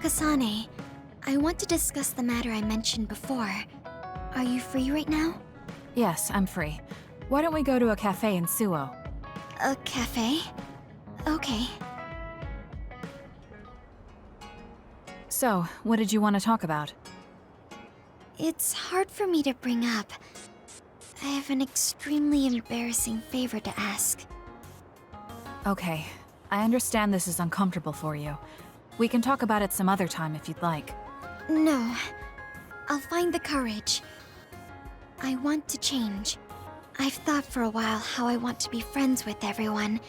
Kasane, I want to discuss the matter I mentioned before. Are you free right now? Yes, I'm free. Why don't we go to a cafe in Suo? A cafe? Okay. So, what did you want to talk about? It's hard for me to bring up. I have an extremely embarrassing favor to ask. Okay, I understand this is uncomfortable for you. We can talk about it some other time if you'd like. No. I'll find the courage. I want to change. I've thought for a while how I want to be friends with everyone,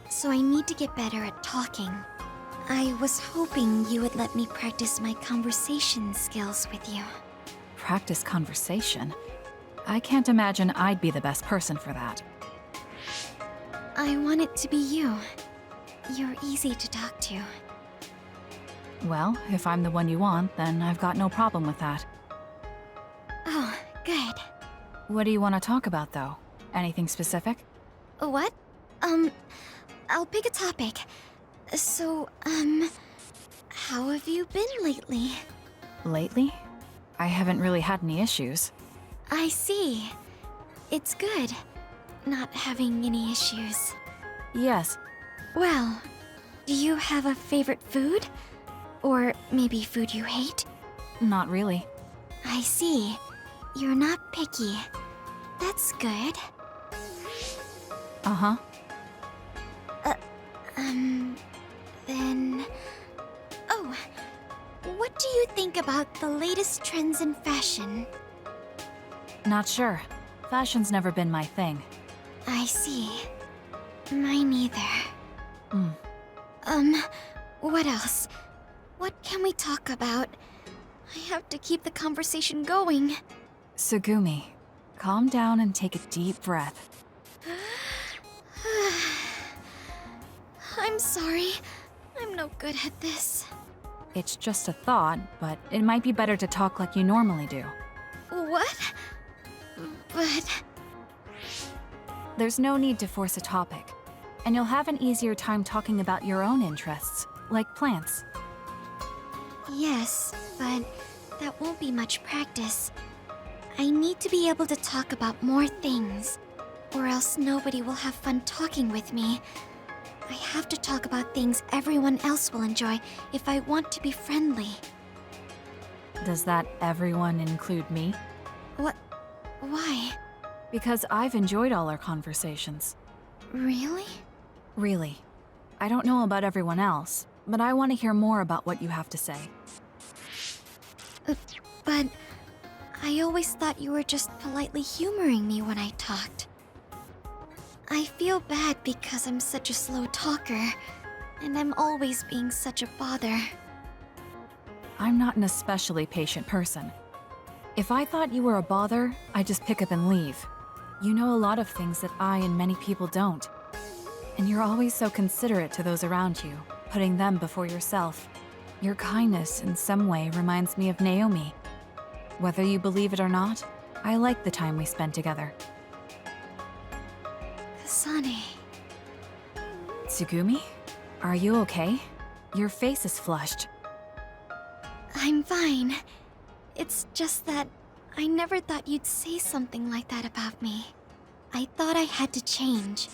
so I need to get better at talking. I was hoping you would let me practice my conversation skills with you. Practice conversation? I can't imagine I'd be the best person for that. I want it to be you. You're easy to talk to. Well, if I'm the one you want, then I've got no problem with that. Oh, good. What do you want to talk about, though? Anything specific? What? I'll pick a topic. So, how have you been lately? Lately? I haven't really had any issues. I see. It's good, not having any issues. Yes. Well, do you have a favorite food? Or maybe food you hate? Not really. I see. You're not picky. That's good. Uh-huh. Then... Oh, what do you think about the latest trends in fashion? Not sure. Fashion's never been my thing. I see. Mine either. What else? What can we talk about? I have to keep the conversation going. Sugumi, calm down and take a deep breath. I'm sorry. I'm no good at this. It's just a thought, but it might be better to talk like you normally do. What? But... There's no need to force a topic, and you'll have an easier time talking about your own interests, like plants. Yes, but that won't be much practice. I need to be able to talk about more things, or else nobody will have fun talking with me. I have to talk about things everyone else will enjoy if I want to be friendly. Does that everyone include me? What? Why? Because I've enjoyed all our conversations. Really? Really. I don't know about everyone else, but I want to hear more about what you have to say. But I always thought you were just politely humoring me when I talked. I feel bad because I'm such a slow talker, and I'm always being such a bother. I'm not an especially patient person. If I thought you were a bother, I'd just pick up and leave. You know a lot of things that I and many people don't. And you're always so considerate to those around you, putting them before yourself. Your kindness in some way reminds me of Naomi. Whether you believe it or not, I like the time we spent together. Kasane. Tsugumi? Are you okay? Your face is flushed. I'm fine. It's just that I never thought you'd say something like that about me. I thought I had to change.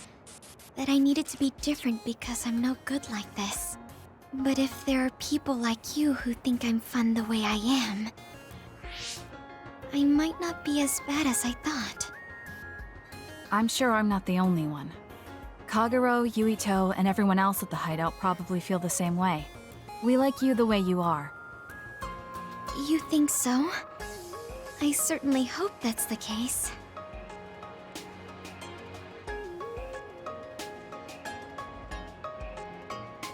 That I needed to be different because I'm no good like this. But if there are people like you who think I'm fun the way I am, I might not be as bad as I thought. I'm sure I'm not the only one. Kagero, Yuito, and everyone else at the hideout probably feel the same way. We like you the way you are. You think so? I certainly hope that's the case.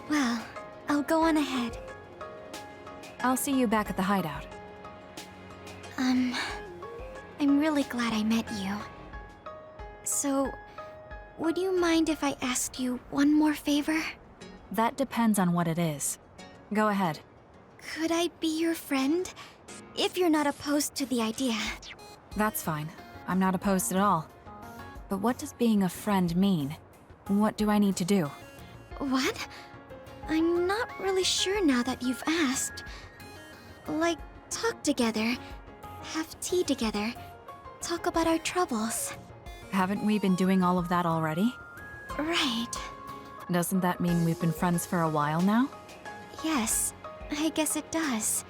Well, I'll go on ahead. I'll see you back at the hideout. I'm really glad I met you. So, would you mind if I asked you one more favor? That depends on what it is. Go ahead. Could I be your friend? If you're not opposed to the idea. That's fine. I'm not opposed at all. But what does being a friend mean? What do I need to do? What? I'm not really sure now that you've asked. Like, talk together, have tea together, talk about our troubles. Haven't we been doing all of that already? Right. Doesn't that mean we've been friends for a while now? Yes, I guess it does.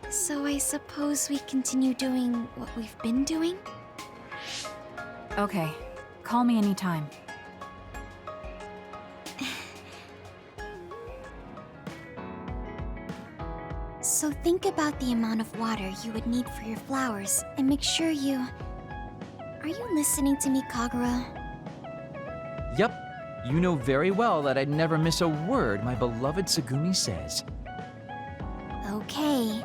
So I suppose we continue doing what we've been doing? Okay. Call me anytime. So think about the amount of water you would need for your flowers and make sure you... Are you listening to me, Kagura? Yep. You know very well that I'd never miss a word my beloved Tsugumi says. Okay,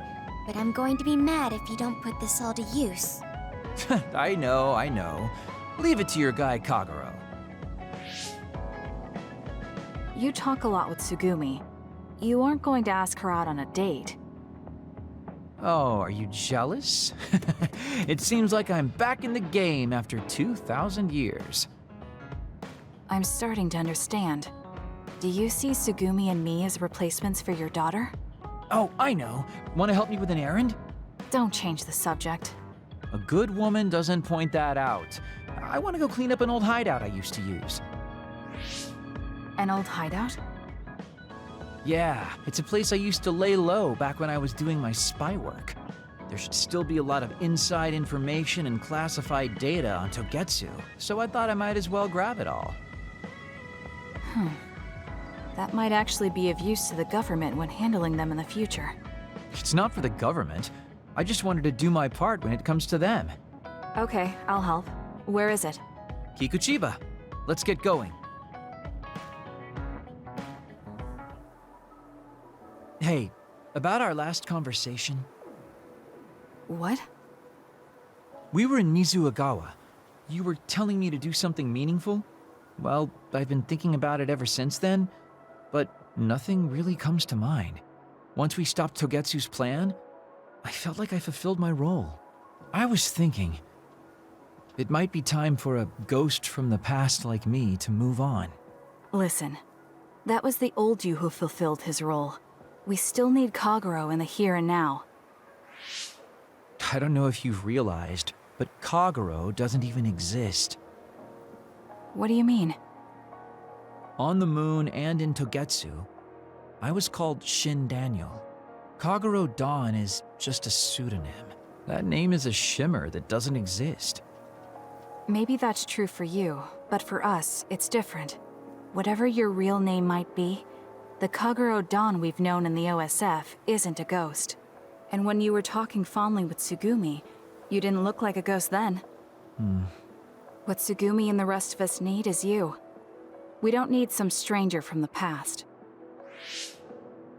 but I'm going to be mad if you don't put this all to use. I know. Leave it to your guy Kaguro. You talk a lot with Tsugumi. You aren't going to ask her out on a date. Oh, are you jealous? It seems like I'm back in the game after 2,000 years. I'm starting to understand. Do you see Tsugumi and me as replacements for your daughter? Oh, I know. Want to help me with an errand? Don't change the subject. A good woman doesn't point that out. I want to go clean up an old hideout I used to use. An old hideout? Yeah, it's a place I used to lay low back when I was doing my spy work. There should still be a lot of inside information and classified data on Togetsu, so I thought I might as well grab it all. That might actually be of use to the government when handling them in the future. It's not for the government. I just wanted to do my part when it comes to them. Okay, I'll help. Where is it? Kikuchiba, let's get going. Hey, about our last conversation. What? We were in Mizuagawa. You were telling me to do something meaningful? Well, I've been thinking about it ever since then, but nothing really comes to mind. Once we stopped Togetsu's plan, I felt like I fulfilled my role. I was thinking, it might be time for a ghost from the past like me to move on. Listen, that was the old you who fulfilled his role. We still need Kaguro in the here and now. I don't know if you've realized, but Kaguro doesn't even exist. What do you mean? On the moon and in Togetsu, I was called Shin Daniel. Kaguro Dawn is just a pseudonym. That name is a shimmer that doesn't exist. Maybe that's true for you, but for us, it's different. Whatever your real name might be, the Kaguro Dawn we've known in the OSF isn't a ghost. And when you were talking fondly with Tsugumi, you didn't look like a ghost then. What Tsugumi and the rest of us need is you. We don't need some stranger from the past.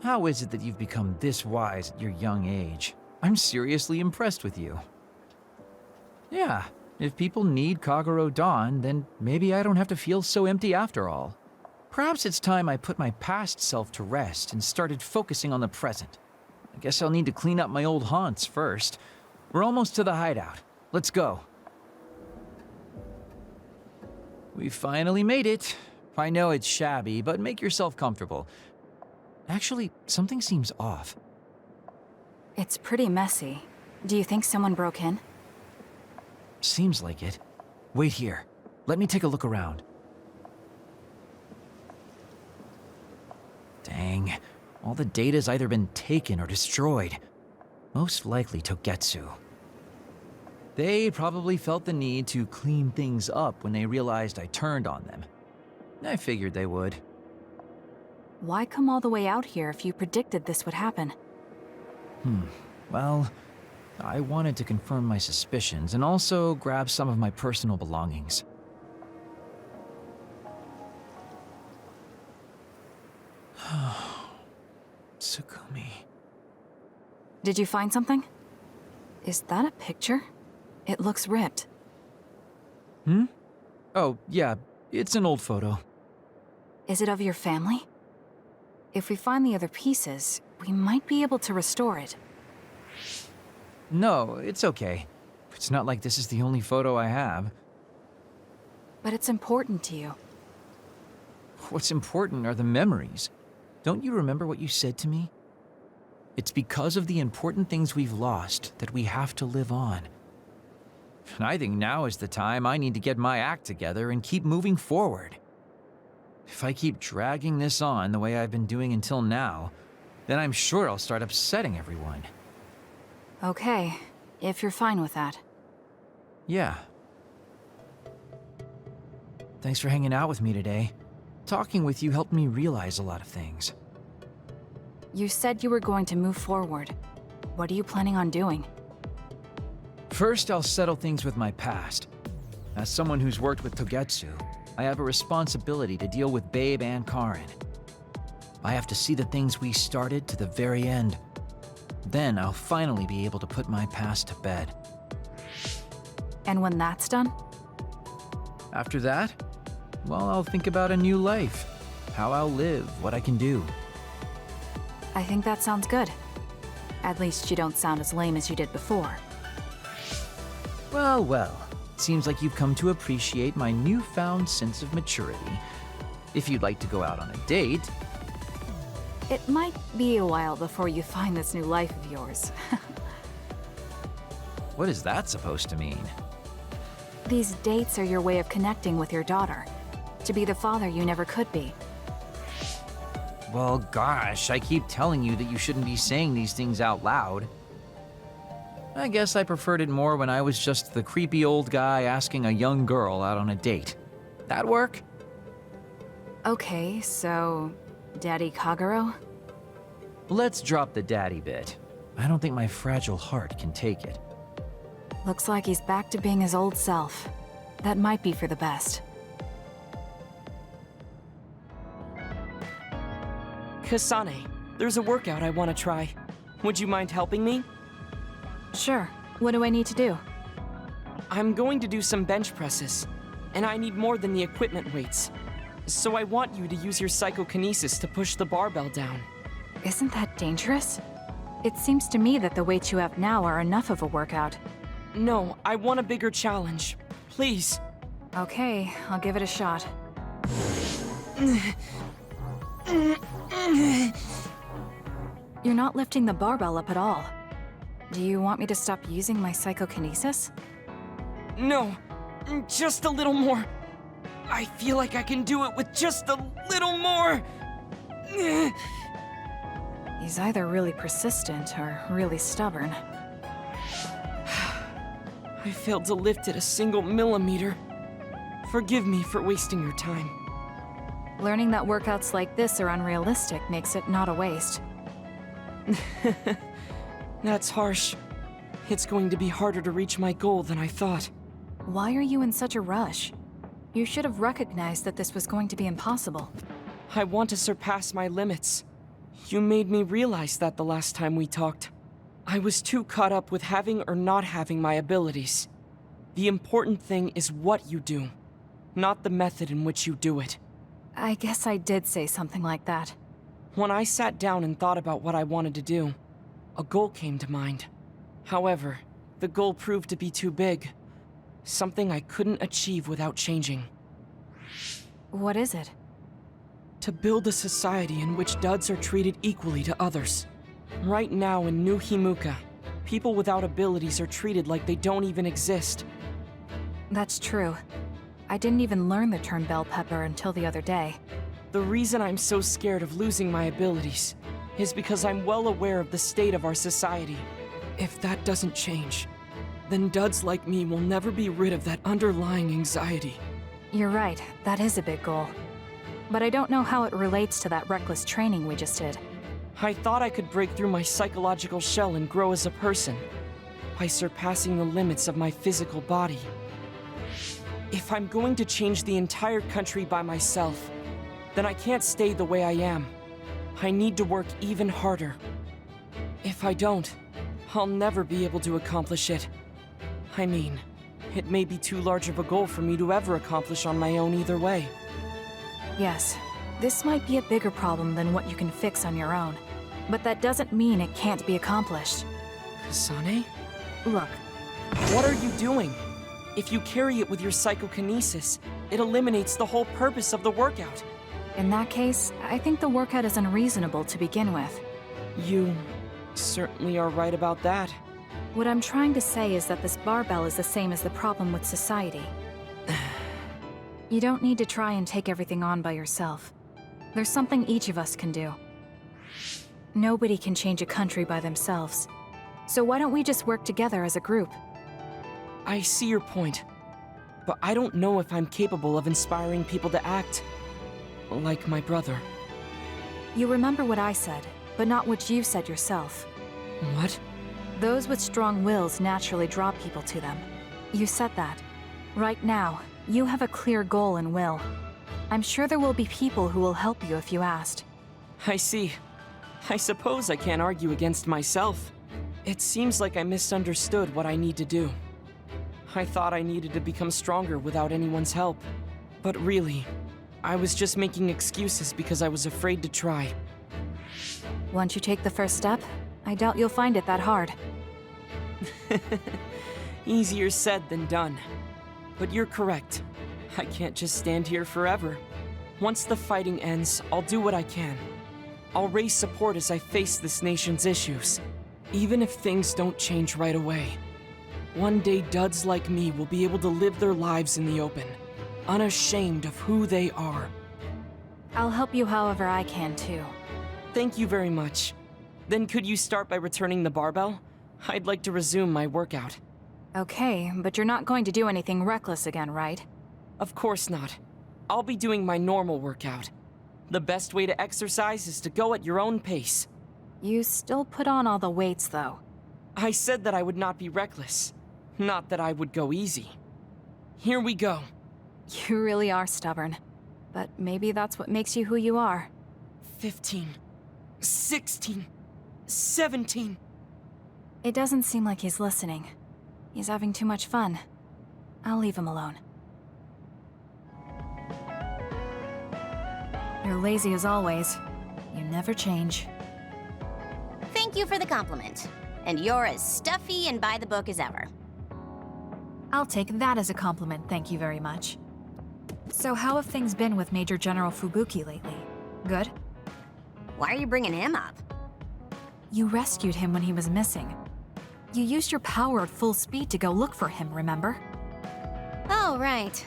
How is it that you've become this wise at your young age? I'm seriously impressed with you. Yeah, if people need Kaguro Dawn, then maybe I don't have to feel so empty after all. Perhaps it's time I put my past self to rest and started focusing on the present. I guess I'll need to clean up my old haunts first. We're almost to the hideout. Let's go. We finally made it. I know it's shabby, but make yourself comfortable. Actually, something seems off. It's pretty messy. Do you think someone broke in? Seems like it. Wait here. Let me take a look around. Dang. All the data's either been taken or destroyed. Most likely Togetsu. They probably felt the need to clean things up when they realized I turned on them. I figured they would. Why come all the way out here if you predicted this would happen? Well, I wanted to confirm my suspicions and also grab some of my personal belongings. Tsugumi. Did you find something? Is that a picture? It looks ripped. Oh, yeah, it's an old photo. Is it of your family? If we find the other pieces, we might be able to restore it. No, it's okay. It's not like this is the only photo I have. But it's important to you. What's important are the memories. don't you remember what you said to me? It's because of the important things we've lost that we have to live on. And I think now is the time I need to get my act together and keep moving forward. If I keep dragging this on the way I've been doing until now, then I'm sure I'll start upsetting everyone. Okay, if you're fine with that. Yeah. Thanks for hanging out with me today. Talking with you helped me realize a lot of things. You said you were going to move forward. What are you planning on doing? First, I'll settle things with my past. As someone who's worked with Togetsu, I have a responsibility to deal with Babe and Karin. I have to see the things we started to the very end. Then I'll finally be able to put my past to bed. And when that's done? After that, well, I'll think about a new life. How I'll live, what I can do. I think that sounds good. At least you don't sound as lame as you did before. Well, well. Seems like you've come to appreciate my newfound sense of maturity. If you'd like to go out on a date... It might be a while before you find this new life of yours. What is that supposed to mean? These dates are your way of connecting with your daughter. To be the father you never could be. Well, gosh, I keep telling you that you shouldn't be saying these things out loud. I guess I preferred it more when I was just the creepy old guy asking a young girl out on a date. That work? Okay, so... Daddy Kagero? Let's drop the daddy bit. I don't think my fragile heart can take it. Looks like he's back to being his old self. That might be for the best. Kasane, there's a workout I want to try. Would you mind helping me? Sure. What do I need to do? I'm going to do some bench presses, and I need more than the equipment weights. So I want you to use your psychokinesis to push the barbell down. Isn't that dangerous? It seems to me that the weights you have now are enough of a workout. No, I want a bigger challenge. Please. Okay, I'll give it a shot. You're not lifting the barbell up at all. Do you want me to stop using my psychokinesis? No, just a little more. I feel like I can do it with just a little more. He's either really persistent or really stubborn. I failed to lift it a single millimeter. Forgive me for wasting your time. Learning that workouts like this are unrealistic makes it not a waste. That's harsh. It's going to be harder to reach my goal than I thought. Why are you in such a rush? You should have recognized that this was going to be impossible. I want to surpass my limits. You made me realize that the last time we talked. I was too caught up with having or not having my abilities. The important thing is what you do, not the method in which you do it. I guess I did say something like that. When I sat down and thought about what I wanted to do, a goal came to mind. However, the goal proved to be too big. Something I couldn't achieve without changing. What is it? To build a society in which duds are treated equally to others. Right now in New Himuka, people without abilities are treated like they don't even exist. That's true. I didn't even learn the term bell pepper until the other day. The reason I'm so scared of losing my abilities is because I'm well aware of the state of our society. If that doesn't change, then duds like me will never be rid of that underlying anxiety. You're right, that is a big goal. But I don't know how it relates to that reckless training we just did. I thought I could break through my psychological shell and grow as a person by surpassing the limits of my physical body. If I'm going to change the entire country by myself, then I can't stay the way I am. I need to work even harder. If I don't, I'll never be able to accomplish it. I mean, it may be too large of a goal for me to ever accomplish on my own either way. Yes, this might be a bigger problem than what you can fix on your own. But that doesn't mean it can't be accomplished. Kasane? Look, What are you doing? If you carry it with your psychokinesis, it eliminates the whole purpose of the workout. In that case, I think the workout is unreasonable to begin with. You certainly are right about that. What I'm trying to say is that this barbell is the same as the problem with society. You don't need to try and take everything on by yourself. There's something each of us can do. Nobody can change a country by themselves. So why don't we just work together as a group? I see your point, but I don't know if I'm capable of inspiring people to act like my brother. You remember what I said, but not what you said yourself. What? Those with strong wills naturally draw people to them. You said that. Right now, you have a clear goal and will. I'm sure there will be people who will help you if you asked. I see. I suppose I can't argue against myself. It seems like I misunderstood what I need to do. I thought I needed to become stronger without anyone's help. But really, I was just making excuses because I was afraid to try. Once you take the first step, I doubt you'll find it that hard. Easier said than done. But you're correct. I can't just stand here forever. Once the fighting ends, I'll do what I can. I'll raise support as I face this nation's issues, even if things don't change right away. One day, duds like me will be able to live their lives in the open, unashamed of who they are. I'll help you however I can, too. Thank you very much. Then could you start by returning the barbell? I'd like to resume my workout. Okay, but you're not going to do anything reckless again, right? Of course not. I'll be doing my normal workout. The best way to exercise is to go at your own pace. You still put on all the weights, though. I said that I would not be reckless, not that I would go easy. Here we go. You really are stubborn. But maybe that's what makes you who you are. 15, 16, 17. It doesn't seem like he's listening. He's having too much fun. I'll leave him alone. You're lazy as always. You never change. Thank you for the compliment. And you're as stuffy and by the book as ever. I'll take that as a compliment, thank you very much. So how have things been with Major General Fubuki lately? Good? Why are you bringing him up? You rescued him when he was missing. You used your power at full speed to go look for him, remember? Oh, right.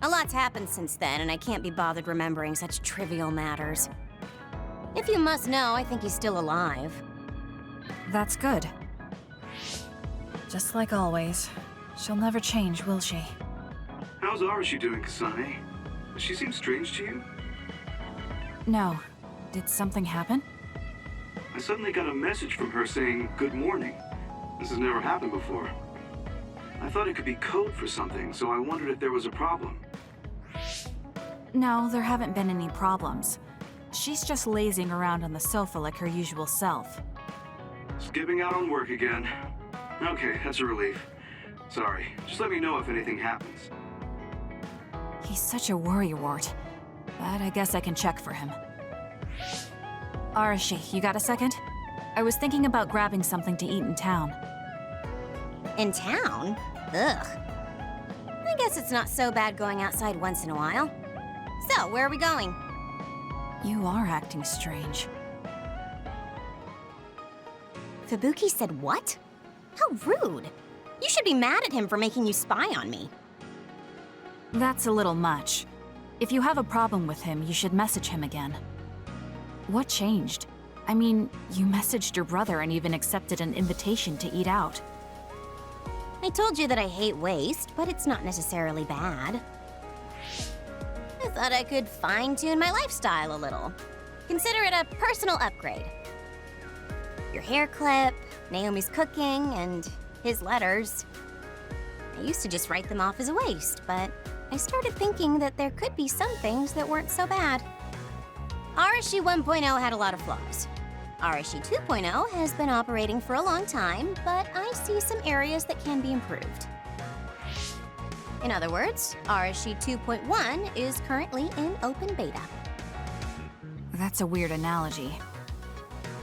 A lot's happened since then, and I can't be bothered remembering such trivial matters. If you must know, I think he's still alive. That's good. Just like always. She'll never change, will she? How's Arashi doing, Kasane? Does she seem strange to you? No. Did something happen? I suddenly got a message from her saying, "Good morning." This has never happened before. I thought it could be code for something, so I wondered if there was a problem. No, there haven't been any problems. She's just lazing around on the sofa like her usual self. Skipping out on work again. Okay, that's a relief. Sorry, just let me know if anything happens. He's such a worrywart. But I guess I can check for him. Arashi, you got a second? I was thinking about grabbing something to eat in town. In town? Ugh. I guess it's not so bad going outside once in a while. So, where are we going? You are acting strange. Fubuki said what? How rude. You should be mad at him for making you spy on me. That's a little much. If you have a problem with him, you should message him again. What changed? I mean, you messaged your brother and even accepted an invitation to eat out. I told you that I hate waste, but it's not necessarily bad. I thought I could fine-tune my lifestyle a little. Consider it a personal upgrade. Your hair clip, Naomi's cooking, and his letters. I used to just write them off as a waste, but I started thinking that there could be some things that weren't so bad. Arashi 1.0 had a lot of flaws. Arashi 2.0 has been operating for a long time, but I see some areas that can be improved. In other words, Arashi 2.1 is currently in open beta. That's a weird analogy.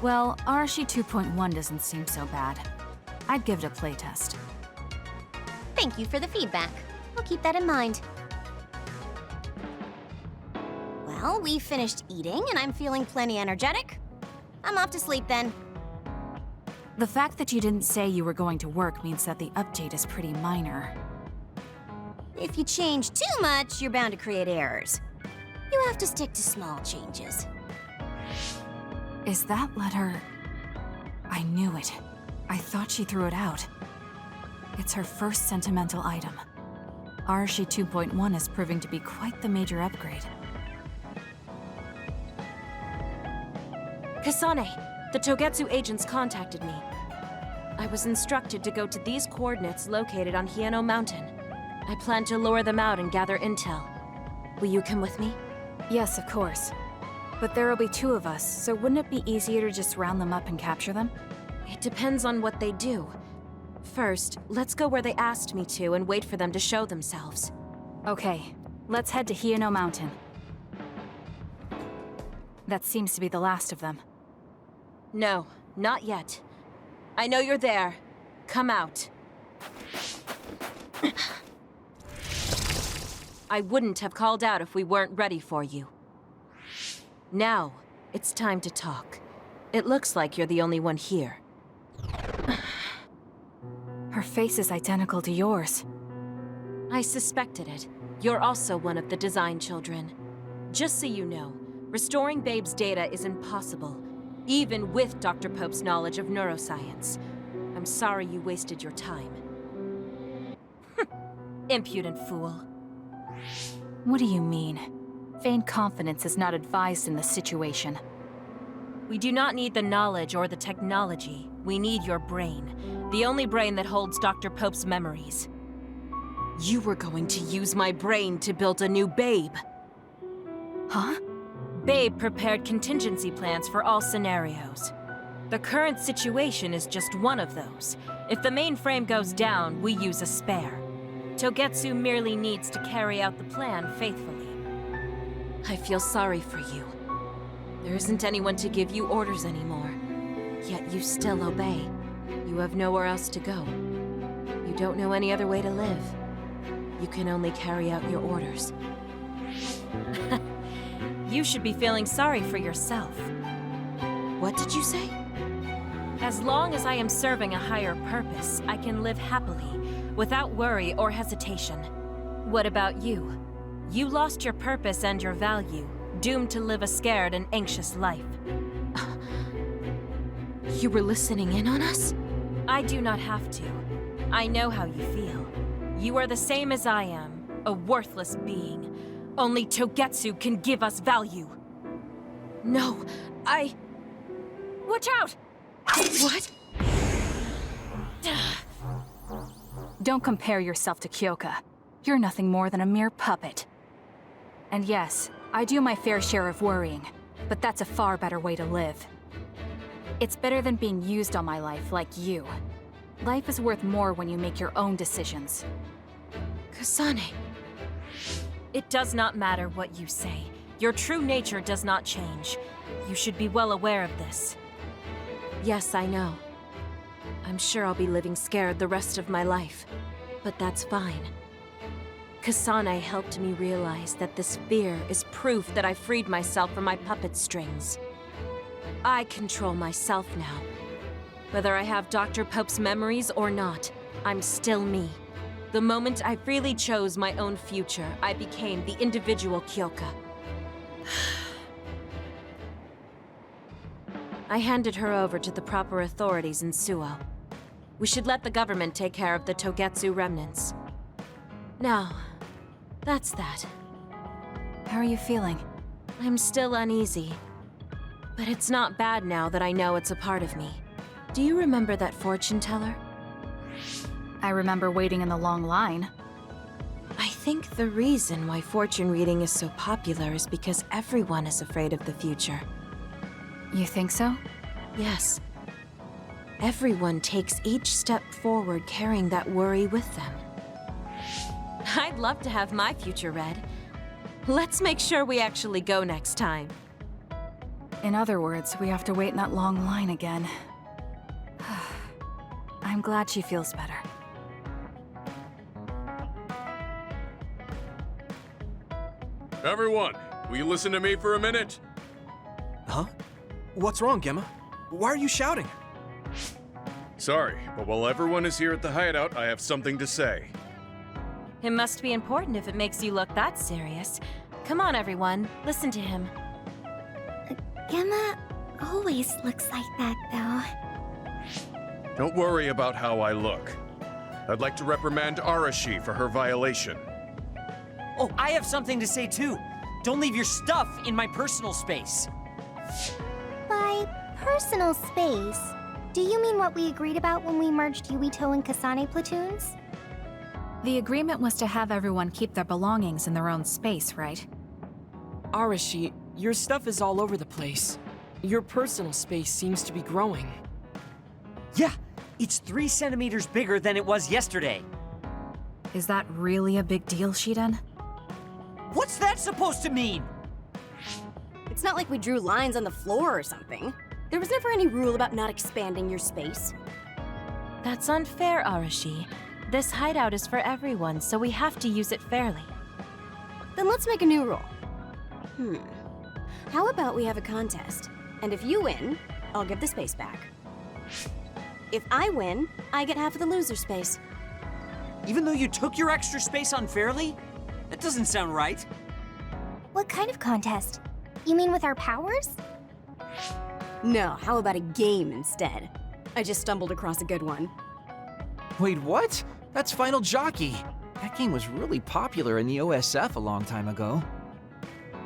Well, Arashi 2.1 doesn't seem so bad. I'd give it a playtest. Thank you for the feedback. I'll keep that in mind. Well, Well, we finished eating and I'm feeling plenty energetic. I'm off to sleep then. The fact that you didn't say you were going to work means that the update is pretty minor. If you change too much, you're bound to create errors. You have to stick to small changes. Is that letter... I knew it. I thought she threw it out. It's her first sentimental item. Arashi 2.1 is proving to be quite the major upgrade. Kasane, the Togetsu agents contacted me. I was instructed to go to these coordinates located on Hieno Mountain. I plan to lure them out and gather intel. Will you come with me? Yes, of course. But there will be 2 of us, so wouldn't it be easier to just round them up and capture them? It depends on what they do. First, let's go where they asked me to and wait for them to show themselves. Okay, let's head to Hieno Mountain. That seems to be the last of them. No, not yet. I know you're there. Come out. I wouldn't have called out if we weren't ready for you. Now, it's time to talk. It looks like you're the only one here. Her face is identical to yours. I suspected it. You're also one of the design children. Just so you know, restoring Babe's data is impossible, even with Dr. Pope's knowledge of neuroscience. I'm sorry you wasted your time. Impudent fool. What do you mean? Vain confidence is not advised in this situation. We do not need the knowledge or the technology. We need your brain. The only brain that holds Dr. Pope's memories. You were going to use my brain to build a new Babe. Huh? Babe prepared contingency plans for all scenarios. The current situation is just one of those. If the mainframe goes down, we use a spare. Togetsu merely needs to carry out the plan faithfully. I feel sorry for you. There isn't anyone to give you orders anymore. Yet you still obey. You have nowhere else to go. You don't know any other way to live. You can only carry out your orders. You should be feeling sorry for yourself. What did you say? As long as I am serving a higher purpose, I can live happily, without worry or hesitation. What about you? You lost your purpose and your value, doomed to live a scared and anxious life. You were listening in on us? I do not have to. I know how you feel. You are the same as I am, a worthless being. Only Togetsu can give us value. No, Watch out! What? Don't compare yourself to Kyoka. You're nothing more than a mere puppet. And yes, I do my fair share of worrying, but that's a far better way to live. It's better than being used on my life like you. Life is worth more when you make your own decisions. Kasane. It does not matter what you say. Your true nature does not change. You should be well aware of this. Yes, I know. I'm sure I'll be living scared the rest of my life. But that's fine. Kasane helped me realize that this fear is proof that I freed myself from my puppet strings. I control myself now. Whether I have Dr. Pope's memories or not, I'm still me. The moment I freely chose my own future, I became the individual Kyoka. I handed her over to the proper authorities in Suo. We should let the government take care of the Togetsu remnants. Now, that's that. How are you feeling? I'm still uneasy. But it's not bad now that I know it's a part of me. Do you remember that fortune teller? I remember waiting in the long line. I think the reason why fortune reading is so popular is because everyone is afraid of the future. You think so? Yes. Everyone takes each step forward carrying that worry with them. I'd love to have my future read. Let's make sure we actually go next time. In other words, we have to wait in that long line again. I'm glad she feels better. Everyone, will you listen to me for a minute? Huh? What's wrong, Gemma? Why are you shouting? Sorry, but while everyone is here at the hideout, I have something to say. It must be important if it makes you look that serious. Come on, everyone. Listen to him. Gemma always looks like that, though. Don't worry about how I look. I'd like to reprimand Arashi for her violation. Oh, I have something to say too. Don't leave your stuff in my personal space. By personal space, do you mean what we agreed about when we merged Yuito and Kasane platoons? The agreement was to have everyone keep their belongings in their own space, right? Arashi, your stuff is all over the place. Your personal space seems to be growing. Yeah, it's 3 centimeters bigger than it was yesterday. Is that really a big deal, Shiden? What's that supposed to mean? It's not like we drew lines on the floor or something. There was never any rule about not expanding your space. That's unfair, Arashi. This hideout is for everyone, so we have to use it fairly. Then let's make a new rule. How about we have a contest? And if you win, I'll give the space back. If I win, I get half of the loser space. Even though you took your extra space unfairly? That doesn't sound right. What kind of contest? You mean with our powers? No, how about a game instead? I just stumbled across a good one. Wait, what? That's Final Jockey. That game was really popular in the OSF a long time ago.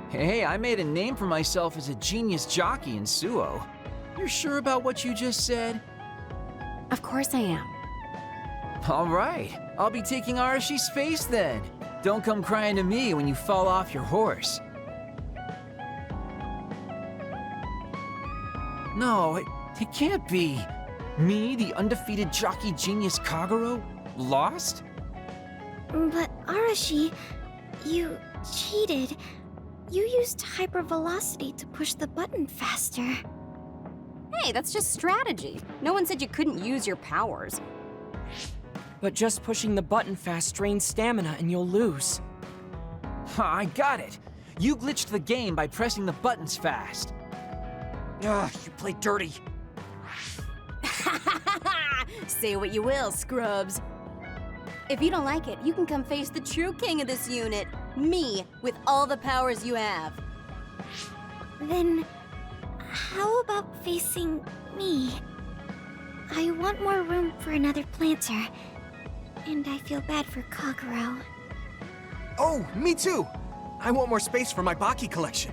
Hey, I made a name for myself as a genius jockey in Suo. You're sure about what you just said? Of course I am. All right, I'll be taking Arashi's space then. Don't come crying to me when you fall off your horse. No, it can't be. Me, the undefeated jockey genius Kagero, lost? But Arashi, you cheated. You used hypervelocity to push the button faster. Hey, that's just strategy. No one said you couldn't use your powers. But just pushing the button fast drains stamina and you'll lose. I got it. You glitched the game by pressing the buttons fast. Ugh, you play dirty. Say what you will, scrubs. If you don't like it, you can come face the true king of this unit. Me, with all the powers you have. Then, how about facing me? I want more room for another planter. And I feel bad for Kagero. Oh, me too! I want more space for my Baki collection.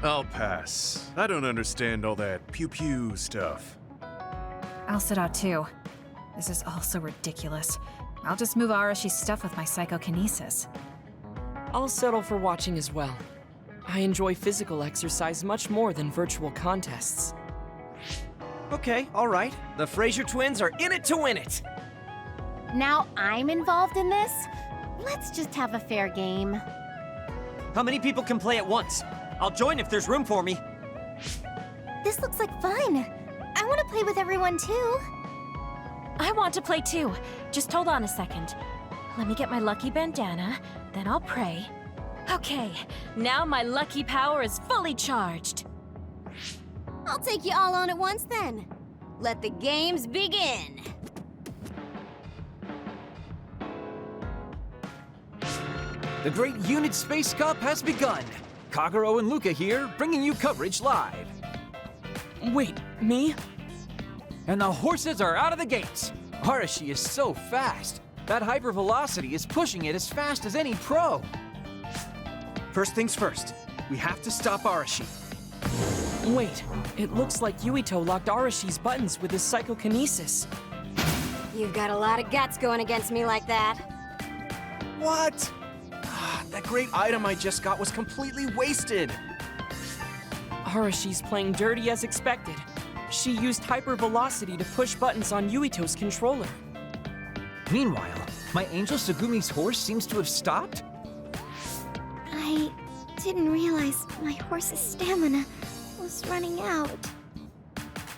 I'll pass. I don't understand all that pew-pew stuff. I'll sit out too. This is all so ridiculous. I'll just move Arashi's stuff with my psychokinesis. I'll settle for watching as well. I enjoy physical exercise much more than virtual contests. Okay, all right. The Fraser twins are in it to win it. Now I'm involved in this? Let's just have a fair game. How many people can play at once? I'll join if there's room for me. This looks like fun. I want to play with everyone too. I want to play too. Just hold on a second. Let me get my lucky bandana, then I'll pray. Okay, now my lucky power is fully charged. I'll take you all on at once then. Let the games begin. The Great Unit Space Cup has begun. Kagero and Luca here, bringing you coverage live. Wait, me? And the horses are out of the gates. Arashi is so fast. That hypervelocity is pushing it as fast as any pro. First things first, we have to stop Arashi. Wait, it looks like Yuito locked Arashi's buttons with his psychokinesis. You've got a lot of guts going against me like that. What? That great item I just got was completely wasted. Arashi's playing dirty as expected. She used hypervelocity to push buttons on Yuito's controller. Meanwhile, my Angel Sugumi's horse seems to have stopped? I didn't realize my horse's stamina was running out.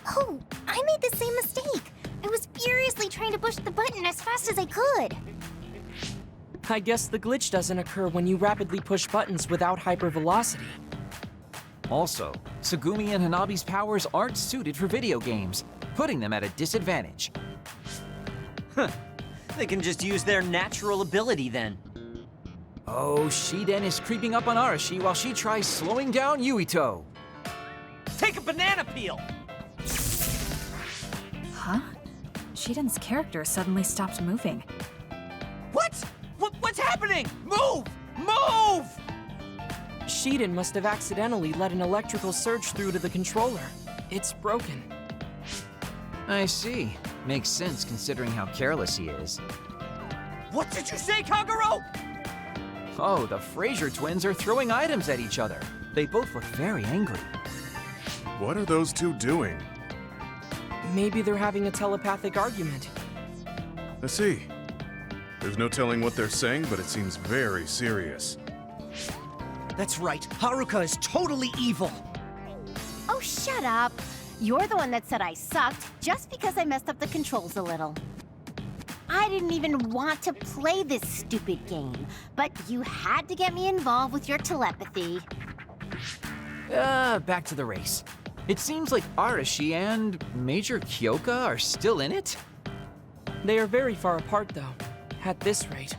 Oh, I made the same mistake. I was furiously trying to push the button as fast as I could. I guess the glitch doesn't occur when you rapidly push buttons without hypervelocity. Also, Tsugumi and Hanabi's powers aren't suited for video games, putting them at a disadvantage. They can just use their natural ability then. Oh, Shiden is creeping up on Arashi while she tries slowing down Yuito. Take a banana peel! Huh? Shiden's character suddenly stopped moving. What's happening? Move! Move! Shiden must have accidentally let an electrical surge through to the controller. It's broken. I see. Makes sense considering how careless he is. What did you say, Kagero? Oh, the Fraser twins are throwing items at each other. They both look very angry. What are those two doing? Maybe they're having a telepathic argument. I see. There's no telling what they're saying, but it seems very serious. That's right. Haruka is totally evil. Oh, shut up. You're the one that said I sucked just because I messed up the controls a little. I didn't even want to play this stupid game, but you had to get me involved with your telepathy. Back to the race. It seems like Arashi and Major Kyoka are still in it? They are very far apart, though, at this rate.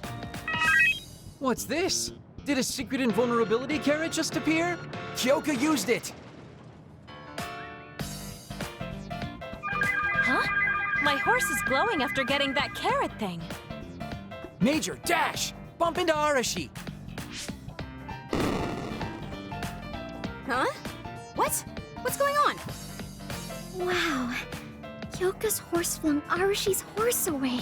What's this? Did a secret invulnerability carrot just appear? Kyoka used it! Huh? My horse is glowing after getting that carrot thing. Major, dash! Bump into Arashi! Huh? What? What's going on? Wow. Kyoka's horse flung Arashi's horse away.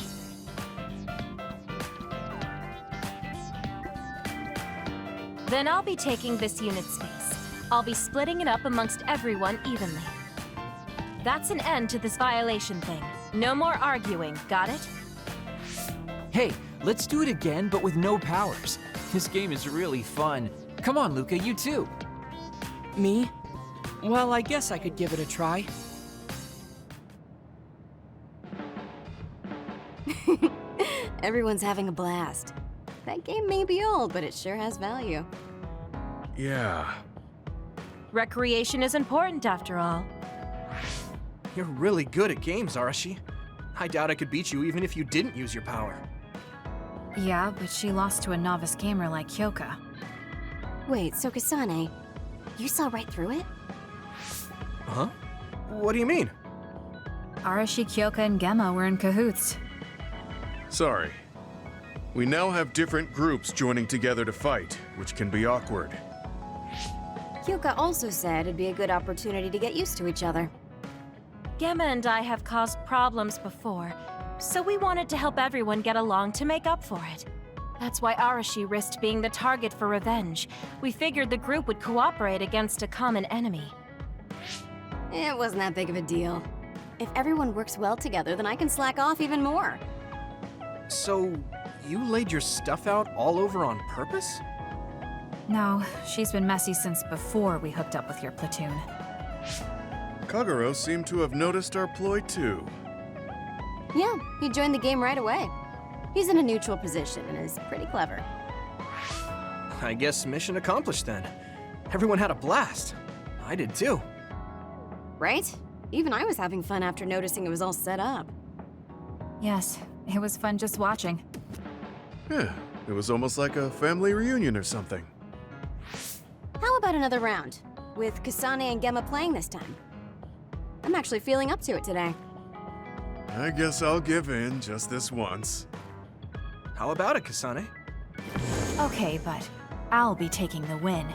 Then I'll be taking this unit's space. I'll be splitting it up amongst everyone evenly. That's an end to this violation thing. No more arguing, got it? Hey, let's do it again, but with no powers. This game is really fun. Come on, Luca, you too. Me? Well, I guess I could give it a try. Everyone's having a blast. That game may be old, but it sure has value. Yeah. Recreation is important after all. You're really good at games, Arashi. I doubt I could beat you even if you didn't use your power. Yeah, but she lost to a novice gamer like Kyoka. Wait, so Kasane, you saw right through it? Huh? What do you mean? Arashi, Kyoka, and Gemma were in cahoots. Sorry. We now have different groups joining together to fight, which can be awkward. Kyoka also said it'd be a good opportunity to get used to each other. Gemma and I have caused problems before, so we wanted to help everyone get along to make up for it. That's why Arashi risked being the target for revenge. We figured the group would cooperate against a common enemy. It wasn't that big of a deal. If everyone works well together, then I can slack off even more. So, you laid your stuff out all over on purpose? No, she's been messy since before we hooked up with your platoon. Kagero seemed to have noticed our ploy too. Yeah, he joined the game right away. He's in a neutral position and is pretty clever. I guess mission accomplished then. Everyone had a blast. I did too. Right? Even I was having fun after noticing it was all set up. Yes, it was fun just watching. Yeah, it was almost like a family reunion or something. How about another round? With Kasane and Gemma playing this time. I'm actually feeling up to it today. I guess I'll give in just this once. How about it, Kasane? Okay, but I'll be taking the win.